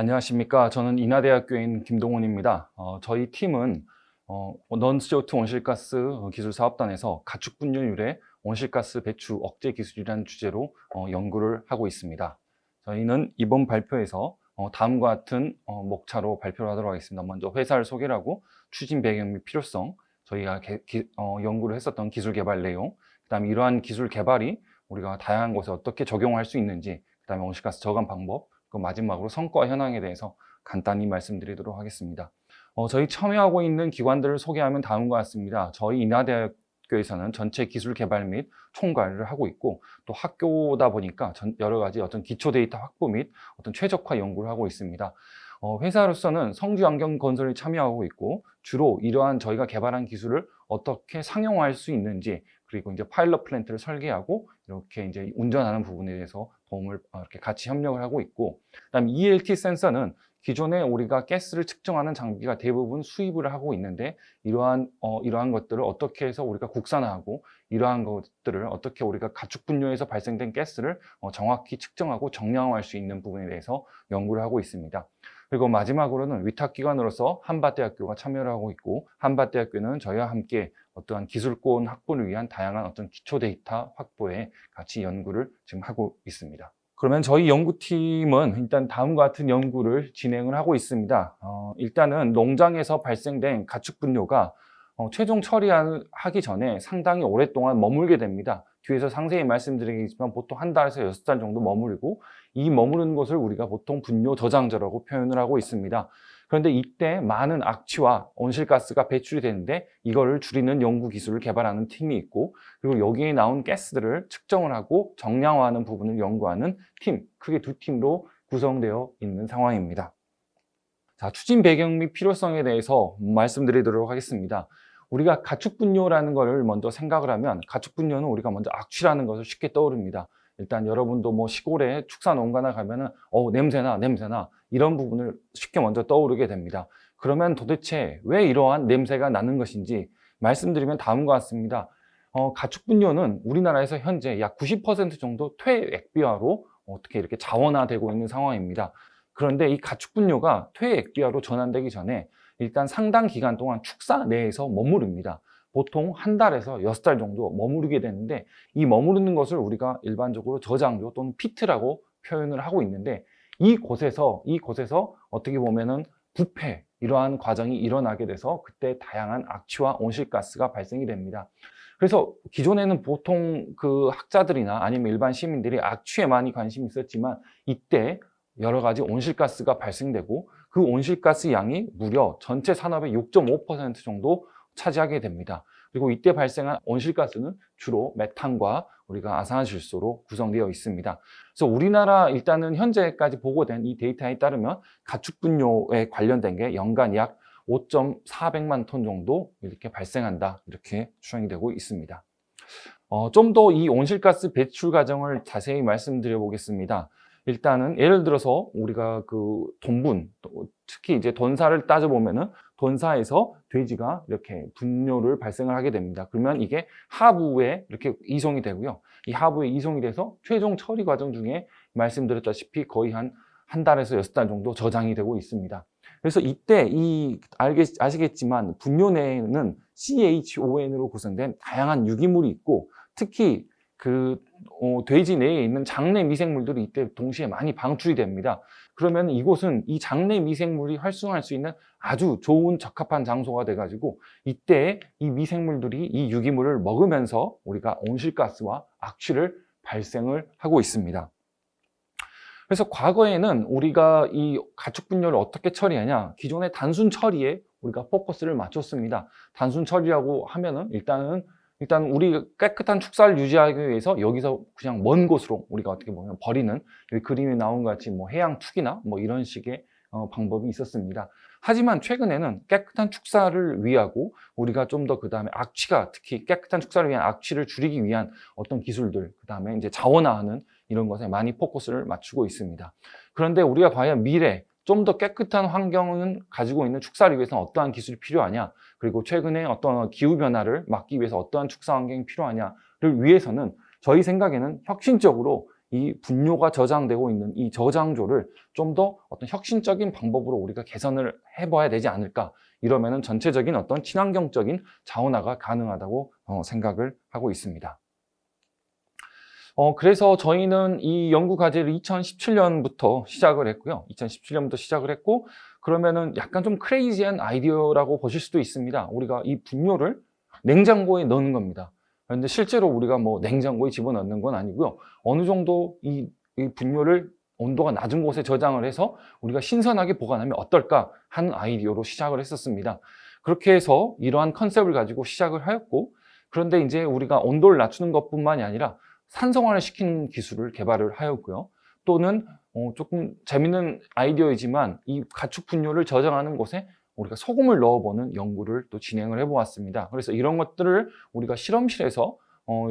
안녕하십니까. 저는 인하대학교에 있는 김동훈입니다. 저희 팀은 non-CO2 온실가스 기술사업단에서 가축분뇨율의 온실가스 배출 억제 기술이라는 주제로 연구를 하고 있습니다. 저희는 이번 발표에서 다음과 같은 목차로 발표를 하도록 하겠습니다. 먼저 회사를 소개를 하고 추진 배경 및 필요성, 저희가 연구를 했었던 기술 개발 내용, 그 다음에 이러한 기술 개발이 우리가 다양한 곳에 어떻게 적용할 수 있는지, 그 다음에 온실가스 저감 방법, 그 마지막으로 성과 현황에 대해서 간단히 말씀드리도록 하겠습니다. 저희 참여하고 있는 기관들을 소개하면 다음과 같습니다. 저희 인하대학교에서는 전체 기술 개발 및 총괄을 하고 있고, 또 학교다 보니까 여러 가지 어떤 기초 데이터 확보 및 어떤 최적화 연구를 하고 있습니다. 회사로서는 성주환경건설에 참여하고 있고, 주로 이러한 저희가 개발한 기술을 어떻게 상용화할 수 있는지, 그리고 이제 파일럿 플랜트를 설계하고 이렇게 이제 운전하는 부분에 대해서 도움을 이렇게 같이 협력을 하고 있고, 그다음 ELT 센서는 기존에 우리가 가스를 측정하는 장비가 대부분 수입을 하고 있는데, 이러한 것들을 어떻게 해서 우리가 국산화하고, 이러한 것들을 어떻게 우리가 가축분뇨에서 발생된 가스를 정확히 측정하고 정량화할 수 있는 부분에 대해서 연구를 하고 있습니다. 그리고 마지막으로는 위탁기관으로서 한밭대학교가 참여를 하고 있고, 한밭대학교는 저희와 함께 어떠한 기술권 확보를 위한 다양한 어떤 기초 데이터 확보에 같이 연구를 지금 하고 있습니다. 그러면 저희 연구팀은 일단 다음과 같은 연구를 진행을 하고 있습니다. 일단은 농장에서 발생된 가축분뇨가 최종 처리하기 전에 상당히 오랫동안 머물게 됩니다. 뒤에서 상세히 말씀드리겠지만 보통 한 달에서 6달 정도 머무르고, 이 머무르는 것을 우리가 보통 분뇨 저장저라고 표현을 하고 있습니다. 그런데 이때 많은 악취와 온실가스가 배출이 되는데, 이거를 줄이는 연구 기술을 개발하는 팀이 있고, 그리고 여기에 나온 가스들을 측정을 하고 정량화하는 부분을 연구하는 팀, 크게 두 팀으로 구성되어 있는 상황입니다. 자, 추진 배경 및 필요성에 대해서 말씀드리도록 하겠습니다. 우리가 가축분뇨라는 것을 먼저 생각을 하면, 가축분뇨는 우리가 먼저 악취라는 것을 쉽게 떠오릅니다. 일단 여러분도 뭐 시골에 축사농가나 가면은 냄새나 이런 부분을 쉽게 먼저 떠오르게 됩니다. 그러면 도대체 왜 이러한 냄새가 나는 것인지 말씀드리면 다음과 같습니다. 가축분뇨는 우리나라에서 현재 약 90% 정도 퇴액비화로 어떻게 이렇게 자원화되고 있는 상황입니다. 그런데 이 가축분뇨가 퇴액비화로 전환되기 전에 일단 상당 기간 동안 축사 내에서 머무릅니다. 보통 한 달에서 6달 정도 머무르게 되는데, 이 머무르는 것을 우리가 일반적으로 저장조 또는 피트라고 표현을 하고 있는데, 이곳에서 어떻게 보면은 부패, 이러한 과정이 일어나게 돼서 그때 다양한 악취와 온실가스가 발생이 됩니다. 그래서 기존에는 보통 그 학자들이나 아니면 일반 시민들이 악취에 많이 관심이 있었지만, 이때 여러 가지 온실가스가 발생되고, 그 온실가스 양이 무려 전체 산업의 6.5% 정도 차지하게 됩니다. 그리고 이때 발생한 온실가스는 주로 메탄과 우리가 아산화질소로 구성되어 있습니다. 그래서 우리나라 일단은 현재까지 보고된 이 데이터에 따르면 가축분뇨에 관련된 게 연간 약 5,400만 톤 정도 이렇게 발생한다, 이렇게 추정이 되고 있습니다. 좀 더 이 온실가스 배출 과정을 자세히 말씀드려 보겠습니다. 일단은 예를 들어서 우리가 그 돈분, 특히 이제 돈사를 따져보면은 돈사에서 돼지가 이렇게 분뇨를 발생을 하게 됩니다. 그러면 이게 하부에 이렇게 이송이 되고요. 이 하부에 이송이 돼서 최종 처리 과정 중에 말씀드렸다시피 거의 한 달에서 6달 정도 저장이 되고 있습니다. 그래서 이때 아시겠지만 분뇨 내에는 CHON으로 구성된 다양한 유기물이 있고, 특히 돼지 내에 있는 장내 미생물들이 이때 동시에 많이 방출이 됩니다. 그러면 이곳은 이 장내 미생물이 활성화할 수 있는 아주 좋은 적합한 장소가 돼가지고, 이때 이 미생물들이 이 유기물을 먹으면서 우리가 온실가스와 악취를 발생을 하고 있습니다. 그래서 과거에는 우리가 이 가축분뇨를 어떻게 처리하냐, 기존의 단순 처리에 우리가 포커스를 맞췄습니다. 단순 처리라고 하면은 일단 우리 깨끗한 축사를 유지하기 위해서 여기서 그냥 먼 곳으로 우리가 어떻게 보면 버리는, 여기 그림에 나온 것 같이 뭐 해양 투기나 뭐 이런 식의 방법이 있었습니다. 하지만 최근에는 깨끗한 축사를 위하고 우리가 좀 더 그 다음에 악취가, 특히 깨끗한 축사를 위한 악취를 줄이기 위한 어떤 기술들, 그 다음에 이제 자원화하는 이런 것에 많이 포커스를 맞추고 있습니다. 그런데 우리가 과연 미래 좀 더 깨끗한 환경을 가지고 있는 축사를 위해서는 어떠한 기술이 필요하냐, 그리고 최근에 어떤 기후변화를 막기 위해서 어떠한 축사 환경이 필요하냐를 위해서는 저희 생각에는 혁신적으로 이 분뇨가 저장되고 있는 이 저장조를 좀 더 어떤 혁신적인 방법으로 우리가 개선을 해봐야 되지 않을까. 이러면은 전체적인 어떤 친환경적인 자원화가 가능하다고 생각을 하고 있습니다. 그래서 저희는 이 연구 과제를 2017년부터 시작을 했고요. 2017년부터 시작을 했고, 그러면은 약간 좀 크레이지한 아이디어라고 보실 수도 있습니다. 우리가 이 분뇨를 냉장고에 넣는 겁니다. 그런데 실제로 우리가 뭐 냉장고에 집어넣는 건 아니고요. 어느 정도 이 분뇨를 온도가 낮은 곳에 저장을 해서 우리가 신선하게 보관하면 어떨까 하는 아이디어로 시작을 했었습니다. 그렇게 해서 이러한 컨셉을 가지고 시작을 하였고, 그런데 이제 우리가 온도를 낮추는 것뿐만이 아니라 산성화를 시키는 기술을 개발을 하였고요. 또는 조금 재밌는 아이디어이지만 이 가축 분뇨를 저장하는 곳에 우리가 소금을 넣어보는 연구를 또 진행을 해보았습니다. 그래서 이런 것들을 우리가 실험실에서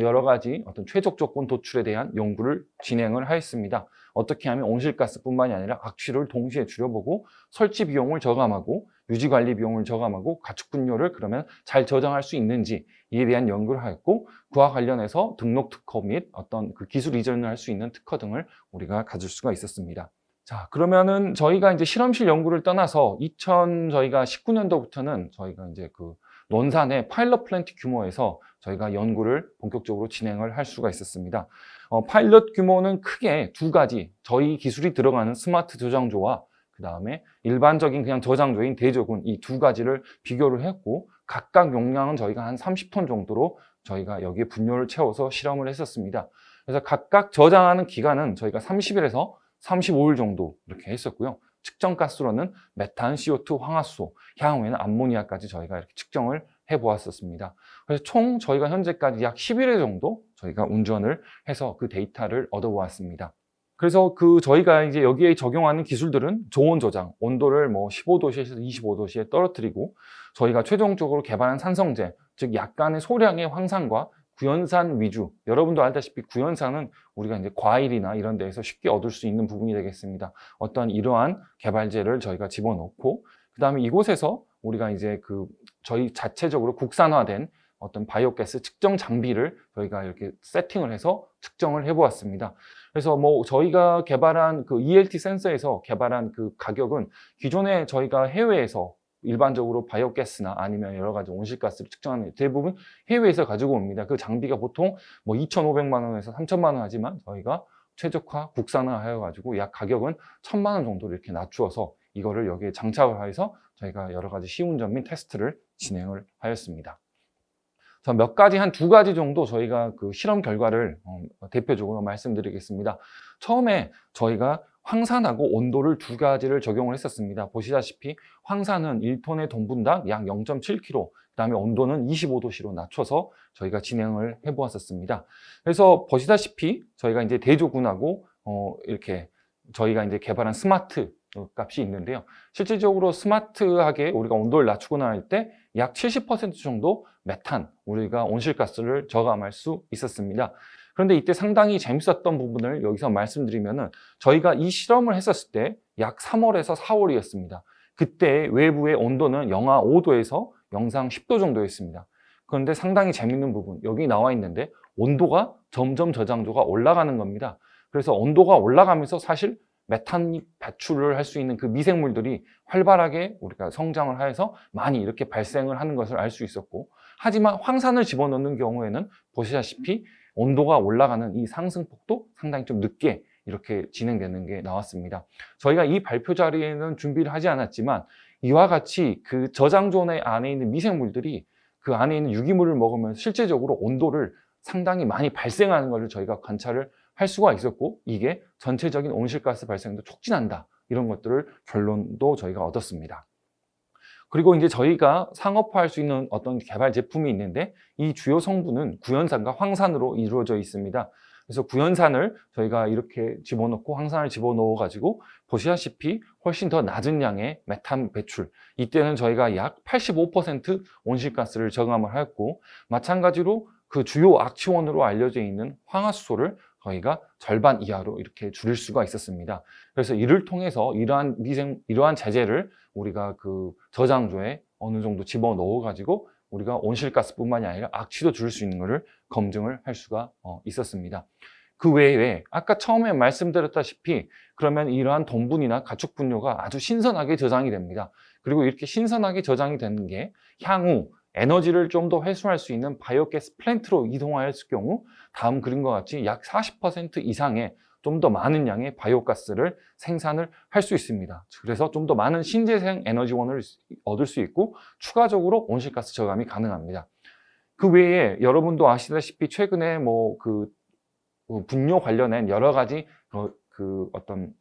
여러 가지 어떤 최적 조건 도출에 대한 연구를 진행을 하였습니다. 어떻게 하면 온실가스뿐만이 아니라 악취를 동시에 줄여보고 설치 비용을 저감하고 유지 관리 비용을 저감하고 가축 분뇨를 그러면 잘 저장할 수 있는지 이에 대한 연구를 하였고, 그와 관련해서 등록 특허 및 어떤 그 기술 이전을 할 수 있는 특허 등을 우리가 가질 수가 있었습니다. 자, 그러면은 저희가 이제 실험실 연구를 떠나서 저희가 19년도부터는 저희가 이제 그 논산의 파일럿 플랜트 규모에서 저희가 연구를 본격적으로 진행을 할 수가 있었습니다. 파일럿 규모는 크게 두 가지, 저희 기술이 들어가는 스마트 저장조와 그 다음에 일반적인 그냥 저장조인 대조군, 이 두 가지를 비교를 했고, 각각 용량은 저희가 한 30톤 정도로 저희가 여기에 분뇨를 채워서 실험을 했었습니다. 그래서 각각 저장하는 기간은 저희가 30일에서 35일 정도 이렇게 했었고요. 측정 가스로는 메탄, CO2, 황화수소, 향후에는 암모니아까지 저희가 이렇게 측정을 해보았었습니다. 그래서 총 저희가 현재까지 약 11회 정도 저희가 운전을 해서 그 데이터를 얻어보았습니다. 그래서 저희가 이제 여기에 적용하는 기술들은 저온 저장, 온도를 뭐 15도씨에서 25도씨에 떨어뜨리고, 저희가 최종적으로 개발한 산성제, 즉 약간의 소량의 황산과 구연산 위주, 여러분도 알다시피 구연산은 우리가 이제 과일이나 이런 데에서 쉽게 얻을 수 있는 부분이 되겠습니다. 어떤 이러한 개발제를 저희가 집어넣고, 그 다음에 이곳에서 우리가 이제 저희 자체적으로 국산화된 어떤 바이오가스 측정 장비를 저희가 이렇게 세팅을 해서 측정을 해보았습니다. 그래서 뭐 저희가 개발한 그 ELT 센서에서 개발한 그 가격은 기존에 저희가 해외에서 일반적으로 바이오가스나 아니면 여러 가지 온실가스를 측정하는 대부분 해외에서 가지고 옵니다. 그 장비가 보통 뭐 2,500만 원에서 3,000만 원 하지만 저희가 최적화, 국산화 하여가지고 약 가격은 1,000만 원 정도로 이렇게 낮추어서 이거를 여기에 장착을 해서 저희가 여러 가지 시운전 및 테스트를 진행을 하였습니다. 몇 가지, 한 두 가지 정도 저희가 그 실험 결과를 대표적으로 말씀드리겠습니다. 처음에 저희가 황산하고 온도를 두 가지를 적용을 했었습니다. 보시다시피 황산은 1톤의 동분당 약 0.7kg, 그 다음에 온도는 25도씨로 낮춰서 저희가 진행을 해보았었습니다. 그래서 보시다시피 저희가 이제 대조군하고 이렇게 저희가 이제 개발한 스마트 값이 있는데요. 실질적으로 스마트하게 우리가 온도를 낮추고 나갈 때 약 70% 정도 메탄, 우리가 온실가스를 저감할 수 있었습니다. 그런데 이때 상당히 재밌었던 부분을 여기서 말씀드리면은, 저희가 이 실험을 했었을 때 약 3월에서 4월이었습니다. 그때 외부의 온도는 영하 5도에서 영상 10도 정도였습니다. 그런데 상당히 재밌는 부분, 여기 나와 있는데 온도가 점점 저장조가 올라가는 겁니다. 그래서 온도가 올라가면서 사실 메탄 배출을 할 수 있는 그 미생물들이 활발하게 우리가 성장을 하여서 많이 이렇게 발생을 하는 것을 알 수 있었고, 하지만 황산을 집어넣는 경우에는 보시다시피 온도가 올라가는 이 상승폭도 상당히 좀 늦게 이렇게 진행되는 게 나왔습니다. 저희가 이 발표 자리에는 준비를 하지 않았지만 이와 같이 그 저장존 안에 있는 미생물들이 그 안에 있는 유기물을 먹으면 실제적으로 온도를 상당히 많이 발생하는 것을 저희가 관찰을 할 수가 있었고, 이게 전체적인 온실가스 발생도 촉진한다, 이런 것들을 결론도 저희가 얻었습니다. 그리고 이제 저희가 상업화할 수 있는 어떤 개발 제품이 있는데, 이 주요 성분은 구연산과 황산으로 이루어져 있습니다. 그래서 구연산을 저희가 이렇게 집어넣고 황산을 집어넣어 가지고 보시다시피 훨씬 더 낮은 양의 메탄 배출, 이때는 저희가 약 85% 온실가스를 저감을 하였고, 마찬가지로 그 주요 악취원으로 알려져 있는 황화수소를 저희가 절반 이하로 이렇게 줄일 수가 있었습니다. 그래서 이를 통해서 이러한 제재를 우리가 그 저장조에 어느 정도 집어넣어 가지고 우리가 온실가스뿐만이 아니라 악취도 줄일 수 있는 것을 검증을 할 수가 있었습니다. 그 외에 아까 처음에 말씀드렸다시피 그러면 이러한 돈분이나 가축 분뇨가 아주 신선하게 저장이 됩니다. 그리고 이렇게 신선하게 저장이 되는 게 향후 에너지를 좀 더 회수할 수 있는 바이오가스 플랜트로 이동할 경우 다음 그림과 같이 약 40% 이상의 좀 더 많은 양의 바이오가스를 생산을 할 수 있습니다. 그래서 좀 더 많은 신재생 에너지원을 얻을 수 있고 추가적으로 온실가스 저감이 가능합니다. 그 외에 여러분도 아시다시피 최근에 분뇨 관련된 여러 가지 어떤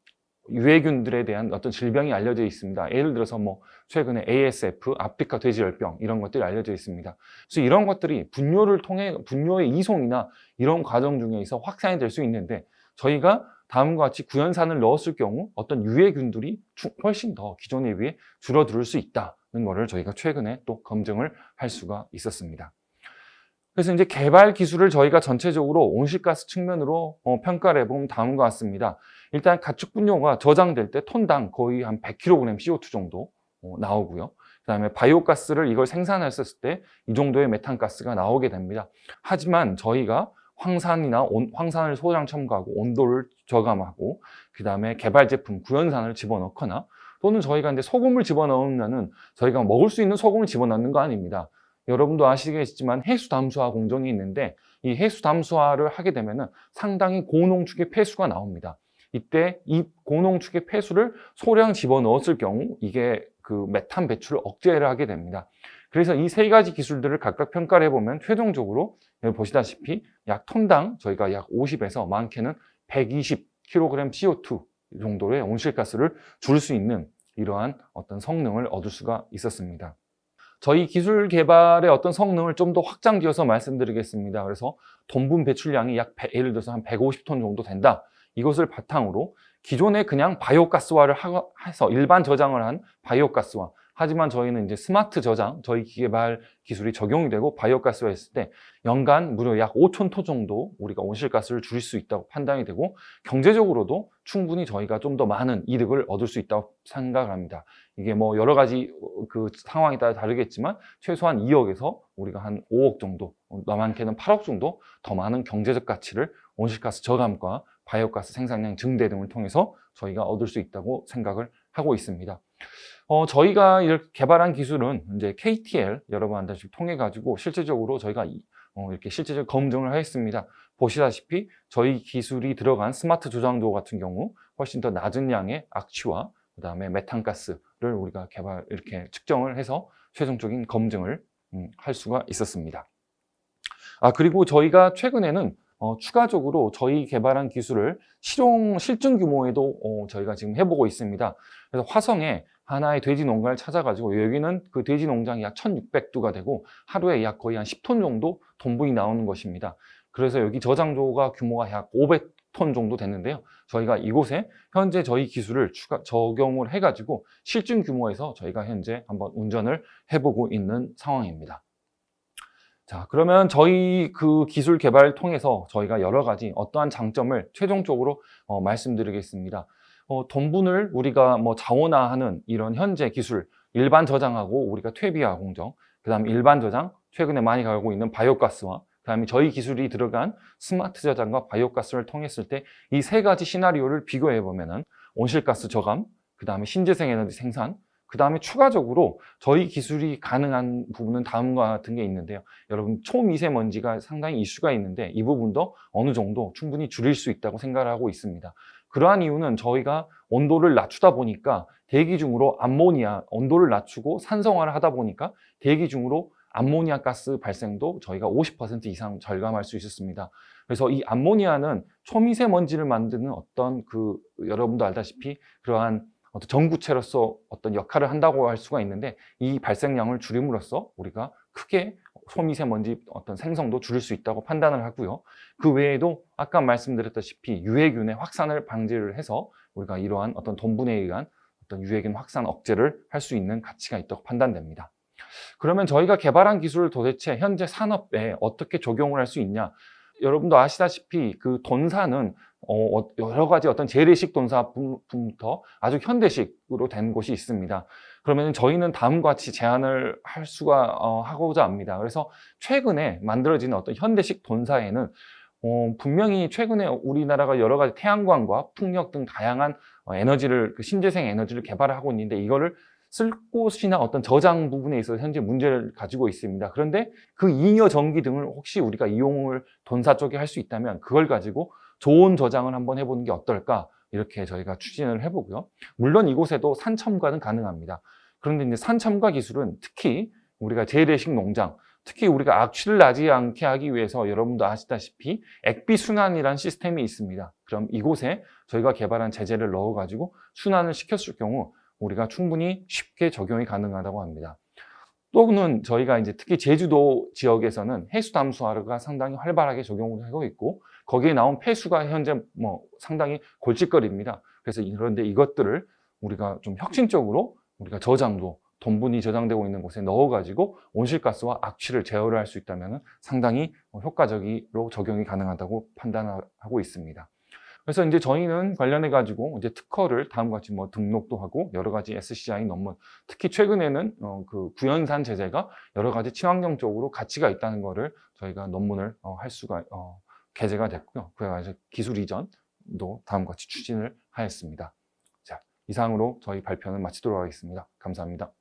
유해균들에 대한 어떤 질병이 알려져 있습니다. 예를 들어서 최근에 ASF, 아프리카 돼지열병 이런 것들이 알려져 있습니다. 그래서 이런 것들이 분뇨를 통해 분뇨의 이송이나 이런 과정 중에서 확산이 될 수 있는데 저희가 다음과 같이 구연산을 넣었을 경우 어떤 유해균들이 훨씬 더 기존에 비해 줄어들 수 있다는 것을 저희가 최근에 또 검증을 할 수가 있었습니다. 그래서 이제 개발 기술을 저희가 전체적으로 온실가스 측면으로 평가를 해보면 다음과 같습니다. 일단 가축 분뇨가 저장될 때 톤당 거의 한 100kg CO2 정도 나오고요. 그다음에 바이오가스를 이걸 생산했을 때 이 정도의 메탄가스가 나오게 됩니다. 하지만 저희가 황산을 소량 첨가하고 온도를 저감하고 그다음에 개발 제품 구연산을 집어넣거나 또는 저희가 이제 소금을 집어넣으면은 저희가 먹을 수 있는 소금을 집어넣는 거 아닙니다. 여러분도 아시겠지만 해수 담수화 공정이 있는데 이 해수 담수화를 하게 되면은 상당히 고농축의 폐수가 나옵니다. 이때 이 고농축의 폐수를 소량 집어넣었을 경우 이게 그 메탄 배출을 억제를 하게 됩니다. 그래서 이 세 가지 기술들을 각각 평가를 해보면 최종적으로 여기 보시다시피 약 톤당 저희가 약 50에서 많게는 120kg CO2 정도의 온실가스를 줄 수 있는 이러한 어떤 성능을 얻을 수가 있었습니다. 저희 기술 개발의 어떤 성능을 좀 더 확장지어서 말씀드리겠습니다. 그래서 돈분 배출량이 예를 들어서 한 150톤 정도 된다. 이것을 바탕으로 기존에 그냥 바이오가스화를 해서 일반 저장을 한 바이오가스화. 하지만 저희는 이제 스마트 저장, 저희 개발 기술이 적용이 되고 바이오가스화 했을 때 연간 무려 약 5,000톤 정도 우리가 온실가스를 줄일 수 있다고 판단이 되고 경제적으로도 충분히 저희가 좀 더 많은 이득을 얻을 수 있다고 생각합니다. 이게 여러 가지 그 상황에 따라 다르겠지만 최소한 2억에서 우리가 한 5억 정도, 많게는 8억 정도 더 많은 경제적 가치를 온실가스 저감과 바이오가스 생산량 증대 등을 통해서 저희가 얻을 수 있다고 생각을 하고 있습니다. 저희가 이렇게 개발한 기술은 이제 KTL 여러분 한다시피 통해 가지고 실질적으로 저희가 이렇게 실제적 검증을 하였습니다. 보시다시피 저희 기술이 들어간 스마트 저장도 같은 경우 훨씬 더 낮은 양의 악취와 그다음에 메탄가스를 우리가 이렇게 측정을 해서 최종적인 검증을 할 수가 있었습니다. 그리고 저희가 최근에는 추가적으로 저희 개발한 기술을 실증 규모에도 저희가 지금 해보고 있습니다. 그래서 화성에 하나의 돼지 농가를 찾아가지고 여기는 그 돼지 농장이 약 1,600두가 되고 하루에 약 거의 한 10톤 정도 돈분이 나오는 것입니다. 그래서 여기 저장조가 규모가 약 500톤 정도 되는데요. 저희가 이곳에 현재 저희 기술을 적용을 해가지고 실증 규모에서 저희가 현재 한번 운전을 해보고 있는 상황입니다. 자, 그러면 저희 그 기술 개발을 통해서 저희가 여러 가지 어떠한 장점을 최종적으로 말씀드리겠습니다. 돈분을 우리가 자원화하는 이런 현재 기술, 일반 저장하고 우리가 퇴비화 공정, 그 다음에 일반 저장, 최근에 많이 가고 있는 바이오가스화, 그 다음에 저희 기술이 들어간 스마트 저장과 바이오가스를 통했을 때 이 세 가지 시나리오를 비교해 보면은 온실가스 저감, 그 다음에 신재생 에너지 생산, 그 다음에 추가적으로 저희 기술이 가능한 부분은 다음과 같은 게 있는데요. 여러분 초미세먼지가 상당히 이슈가 있는데 이 부분도 어느 정도 충분히 줄일 수 있다고 생각을 하고 있습니다. 그러한 이유는 저희가 온도를 낮추다 보니까 대기 중으로 온도를 낮추고 산성화를 하다 보니까 대기 중으로 암모니아 가스 발생도 저희가 50% 이상 절감할 수 있었습니다. 그래서 이 암모니아는 초미세먼지를 만드는 어떤 여러분도 알다시피 그러한 전구체로서 어떤 역할을 한다고 할 수가 있는데 이 발생량을 줄임으로써 우리가 크게 초미세먼지 어떤 생성도 줄일 수 있다고 판단을 하고요. 그 외에도 아까 말씀드렸다시피 유해균의 확산을 방지를 해서 우리가 이러한 어떤 돈분에 의한 어떤 유해균 확산 억제를 할 수 있는 가치가 있다고 판단됩니다. 그러면 저희가 개발한 기술을 도대체 현재 산업에 어떻게 적용을 할 수 있냐? 여러분도 아시다시피 그 돈사는 여러 가지 어떤 재래식 돈사부터 아주 현대식으로 된 곳이 있습니다. 그러면 저희는 다음과 같이 제안을 하고자 합니다. 그래서 최근에 만들어진 어떤 현대식 돈사에는 분명히 최근에 우리나라가 여러 가지 태양광과 풍력 등 다양한 에너지를, 신재생 에너지를 개발하고 있는데 이거를 쓸 곳이나 어떤 저장 부분에 있어서 현재 문제를 가지고 있습니다. 그런데 그 잉여 전기 등을 혹시 우리가 이용을 본사 쪽에 할 수 있다면 그걸 가지고 좋은 저장을 한번 해보는 게 어떨까, 이렇게 저희가 추진을 해보고요. 물론 이곳에도 산첨가는 가능합니다. 그런데 이제 산첨가 기술은 특히 우리가 재래식 농장, 특히 우리가 악취를 나지 않게 하기 위해서 여러분도 아시다시피 액비순환이라는 시스템이 있습니다. 그럼 이곳에 저희가 개발한 제재를 넣어가지고 순환을 시켰을 경우 우리가 충분히 쉽게 적용이 가능하다고 합니다. 또는 저희가 이제 특히 제주도 지역에서는 해수 담수화가 상당히 활발하게 적용을 하고 있고 거기에 나온 폐수가 현재 상당히 골칫거리입니다. 그래서 그런데 이것들을 우리가 좀 혁신적으로 우리가 저장도 돈분이 저장되고 있는 곳에 넣어가지고 온실가스와 악취를 제어를 할 수 있다면 상당히 효과적으로 적용이 가능하다고 판단하고 있습니다. 그래서 이제 저희는 관련해 가지고 이제 특허를 다음과 같이 등록도 하고 여러 가지 SCI 논문, 특히 최근에는 그 구연산 제재가 여러 가지 친환경적으로 가치가 있다는 거를 저희가 논문을 할 수가 게재가 됐고요. 그래서 기술 이전도 다음과 같이 추진을 하였습니다. 자, 이상으로 저희 발표는 마치도록 하겠습니다. 감사합니다.